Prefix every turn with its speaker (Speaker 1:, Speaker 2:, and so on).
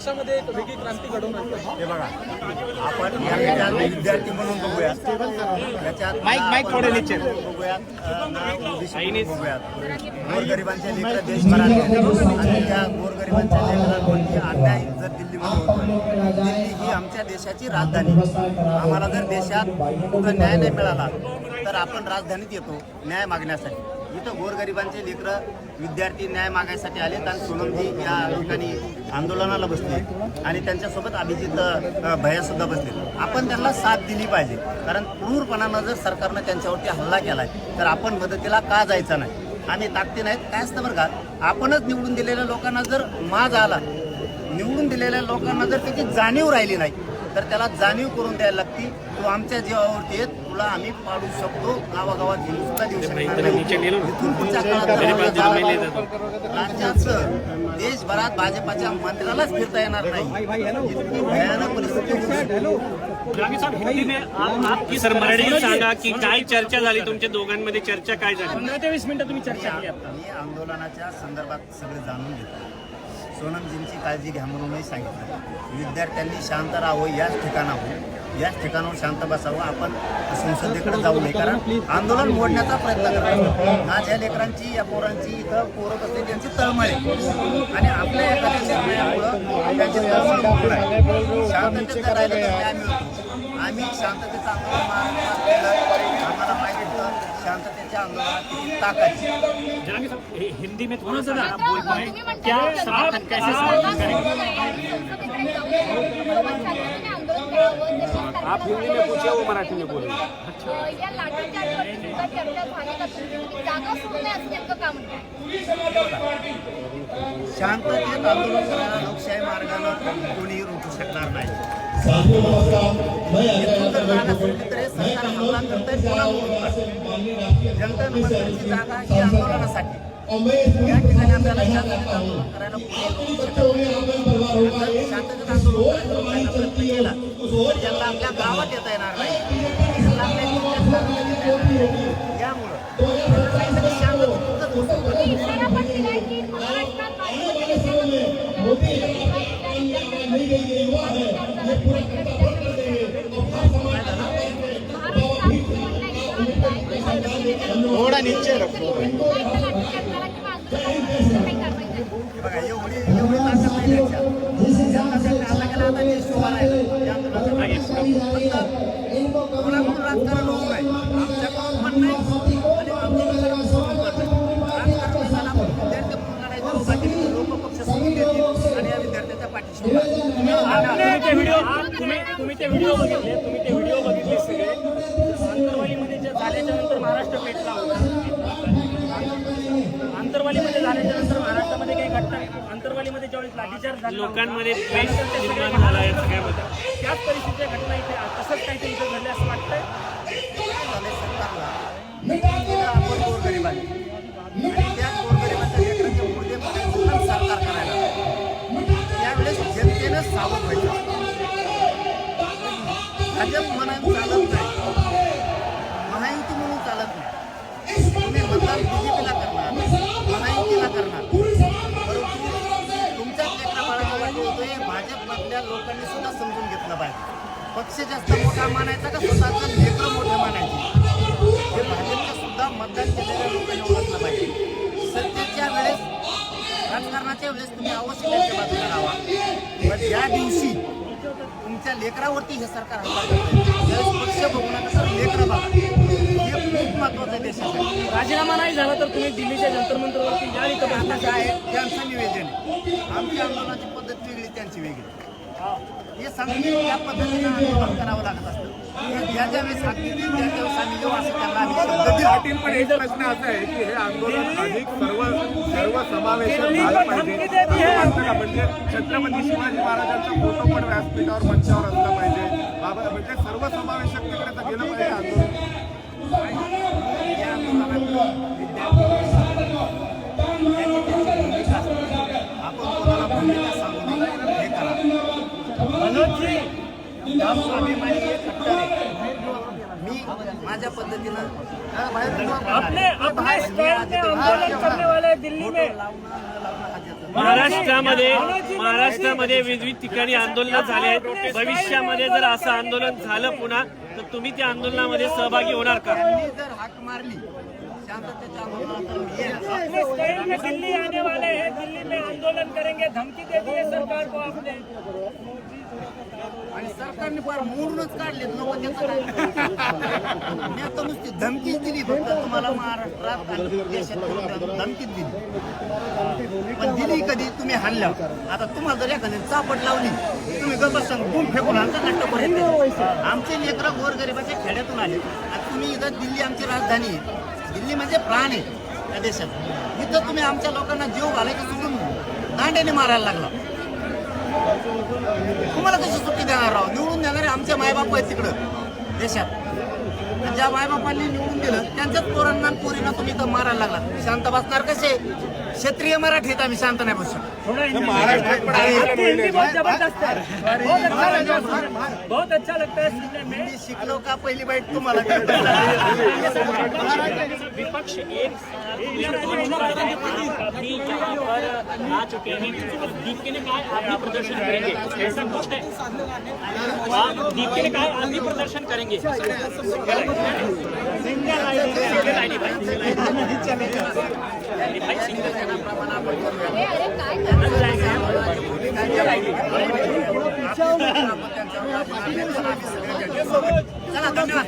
Speaker 1: देशामध्ये एक वेगळी क्रांती घडवून आणली.
Speaker 2: हे बघा, आपण याच्यात विद्यार्थी म्हणून बघूयात, याच्यात थोडे निश्चित बघूयात, बघूयात गोरगरिबांचे लेकरं देशभरात आणि त्या गोरगरिबांच्या लेकरांवरती अन्याय जर दिल्लीमध्ये होतो, दिल्ली ही आमच्या देशाची राजधानी. आम्हाला जर देशात कुठं न्याय नाही मिळाला तर आपण राजधानीत येतो न्याय मागण्यासाठी. इथं गोरगरिबांचे लेकरं विद्यार्थी न्याय मागायसाठी आलेत आणि सोनमजी या ठिकाणी आंदोलनाला बसले आणि त्यांच्यासोबत अभिजित भैयासुद्धा बसले. आपण त्यांना साथ दिली पाहिजे, कारण क्रूरपणानं जर सरकारनं त्यांच्यावरती हल्ला केला आहे तर आपण मदतीला का जायचं नाही. आम्ही ताकदी नाहीत काय असतं बरं का, आपणच निवडून दिलेल्या लोकांना जर माज आला, निवडून दिलेल्या लोकांना जर त्याची जाणीव राहिली नाही तर त्याला जाणीव करून द्यायला लागती. तू आमच्या जीवावरती येत, तुला आम्ही पाडू शकतो, गावागावात घेऊन सुद्धा देऊ शकतो. इथून पुढच्या काळात राज्याचं देशभरात भाजपाच्या मंत्र्यालाच फिरता येणार नाही. इतकी भयानक परिस्थिती.
Speaker 3: सर मराठीत सांगा की काय चर्चा झाली तुमच्या दोघांमध्ये, चर्चा काय झाली?
Speaker 1: 15 ते 20 मिनिटं तुम्ही चर्चा केली.
Speaker 2: मी आंदोलनाच्या संदर्भात सगळे जाणून घेतलं. सोनमजींची काळजी घ्या म्हणून मी सांगितलं. विद्यार्थ्यांनी शांत राहावं, याच ठिकाणावर शांत बसावं. आपण संसदेकडे जाऊ नये, कारण आंदोलन मोडण्याचा प्रयत्न करतो. माझ्या लेकरांची, या पोरांची इथं पोरं बसते त्यांची तळमळे आणि आपल्या एखाद्या निर्णयामुळं त्यांची तळमळ मोडणार आहे. शांततेत राहिलं तर न्याय मिळतो. आम्ही शांततेचं आंदोलन आम्हाला माहिती होतं शांततेच्या आंदोलनात किती ताकद.
Speaker 3: हिंदी में थोड़ा सा बोल पाए क्या समर्थन कैसे समर्थन करेंगे? आप हिंदी में पूछिए, वो मराठी में बोलिए.
Speaker 4: या लाठीचार्जवर चर्चा झाली का? जागा सुरू नाही असं नेमकं का म्हणतात?
Speaker 2: शांततेत आंदोलन करायला लोकशाही मार्गानं कोणीही रोखू शकणार नाही. सरकार हल्ला करतंय जनता मंत्र्यांची जागा ही आंदोलनासाठी. या ठिकाणी आपल्याला शांततेत आंदोलन करायला कोणी रोखू शकत नाही. शांततेत आंदोलन करायला प्रयत्न केला तर ज्यांना आपल्या गावात येता येणार नाही, ज्यांना आपल्या यामुळं
Speaker 4: इशारा पण दिलाय की महाराष्ट्रात
Speaker 1: थोडा नीचे रखो.
Speaker 2: बघा, एवढी ताकद नाही त्यांच्यात. आता गेला आता देश उभा राहिला या आंदोलनासाठी. कोणाकडून राजकारण होऊ नये, आमच्याकडून पण नाही आणि आंदोलनाकडून पण नाही. राजकारण आपण विद्यार्थी म्हणून लढायचं, बाकीचे लोक पक्ष सोडून देतील आणि या विद्यार्थ्याच्या पाठीशी उभा राहतील.
Speaker 1: तुम्ही ते व्हिडिओ बघितले सगळे. आंतरवालीमध्ये जे झाल्याच्या नंतर महाराष्ट्र पेटला होता. आंतरवालीमध्ये झाल्याच्या नंतर महाराष्ट्रामध्ये काही घटना, आंतरवालीमध्ये ज्यावेळेस लाठीचार्ज झाला
Speaker 3: लोकांमध्ये द्वेष निर्माण झाला या सगळ्यामध्ये,
Speaker 1: त्याच परिस्थितीच्या घटना इथे तसंच काहीतरी इथे घडले असं वाटतंय.
Speaker 2: आपण गोरगरिबांनी आणि त्या गोरगरिबांच्या लेकरांचे मुर्दे म्हणून सरकार करायला त्यावेळेस जनतेनं सावध व्हायचं. भाजप म्हणून चालत नाही, महायुती म्हणून चालत नाही. तुम्ही मतदान बीजेपीला करणार, महायुतीला करणार, परंतु तुमच्याच लेकरा बाळाला वाटत होतोय. भाजपमधल्या लोकांनी सुद्धा समजून घेतलं पाहिजे. पक्ष जास्त मोठा मानायचा का स्वतःचं लेकरं मोठं मानायचे, हे भाजपच्या सुद्धा मतदान केलेल्या लोकांनी ओळखलं पाहिजे. सत्तेच्या वेळेस, राजकारणाच्या वेळेस तुम्ही अवश्य त्यांच्या बाजूला राहावा, पण ज्या दिवशी तुमच्या लेकरावरती हे सरकार हल्ला करते त्यावेळेस पक्ष बघू नका, तर लेकरं बघा. हे खूप महत्त्वाचं आहे देशासाठी.
Speaker 1: राजीनामा नाही झाला तर तुम्ही दिल्लीच्या जंतर मंतरवरती या इथं
Speaker 2: आता काय आहे, त्यांचं निवेदन आहे. आमच्या आंदोलनाची पद्धत वेगळी, त्यांची वेगळी. हे सांगून त्या पद्धतीनं आंदोलन करावं लागत असतं. ज्या वेळेस सांगतील त्यावेळेस आम्ही येऊ असं त्यांना आम्ही शब्द दिला.
Speaker 5: पाटील, पण एक प्रश्न असा आहे की हे आंदोलन अधिक सर्व समावेशक झालं पाहिजे असं का? म्हणजे छत्रपती शिवाजी महाराजांचा फोटो पण व्यासपीठावर मंचावर असला पाहिजे, म्हणजे सर्व समावेशक तिकडे गेलं पाहिजे आंदोलन.
Speaker 2: या आंदोलनात विद्यार्थी आपण कोणाला भूमिका सांगू नये, हे करा. स्वाभिमानी एक कट्टर आहे. मी माझ्या पद्धतीनं
Speaker 1: अपने स्टैंड में आंदोलन करने वाले दिल्ली में
Speaker 2: लावणं
Speaker 3: महाराष्ट्रामध्ये विविध ठिकाणी आंदोलन झाले आहेत. भविष्यामध्ये जर असं आंदोलन झालं पुन्हा तर तुम्ही त्या आंदोलनामध्ये सहभागी होणार का?
Speaker 2: त्यांनी जर हाक मारली शांततेच्या आंदोलनात तर मी येईन.
Speaker 1: अपने स्टाइल में दिल्ली आने वाले हैं, दिल्ली में आंदोलन करेंगे, धमकी दे दी है सरकार को आपने।
Speaker 2: आणि सरकारने फार मोडूनच काढले लोक त्याचं काय मी आता नुसती धमकीच दिली फक्त तुम्हाला महाराष्ट्रात आणि देशात धमकीच दिली पण दिली कधी तुम्ही हाणल्या आता तुम्हाला जर एखादी चापट लावली तुम्ही गप्प सांग बूम फेकून आणता नाट्यपर्यंत आमचे लेकरं गोरगरिबाच्या खेड्यातून आले आणि तुम्ही इथं दिल्ली आमची राजधानी आहे दिल्ली म्हणजे प्राण आहे या देशात इथं तुम्ही आमच्या लोकांना जीव घालायचं सोडून दांड्याने मारायला लागला तुम्हाला कशी सुट्टी देणार राव निवडून देणारे आमचे मायबाप आहेत तिकडं देशात आणि ज्या मायबापांनी निवडून दिलं त्यांच्याच पोरांना आणि पोरींना तुम्ही तर मारायला लागला शांत बसणार कसे क्षेत्रीय मराठीत आम्ही शांत नाही बसू शकत
Speaker 5: महाराष्ट्रात पण आंदोलन
Speaker 1: आपकी
Speaker 5: होईल.
Speaker 1: हिंदी बहुत जबरदस्त है, बहुत अच्छा लगता है सुनने में।
Speaker 2: मी शिकलो का पहिली बाईट तुम्हाला
Speaker 3: विपक्ष एक अभी यहाँ पर आ चुके हैं। दीप्ति ने कहा आप भी प्रदर्शन करेंगे, ऐसा कुछ है? दीप्ति ने कहा आप भी प्रदर्शन करेंगे।
Speaker 4: अरे काय करणार?
Speaker 2: चला धन्यवाद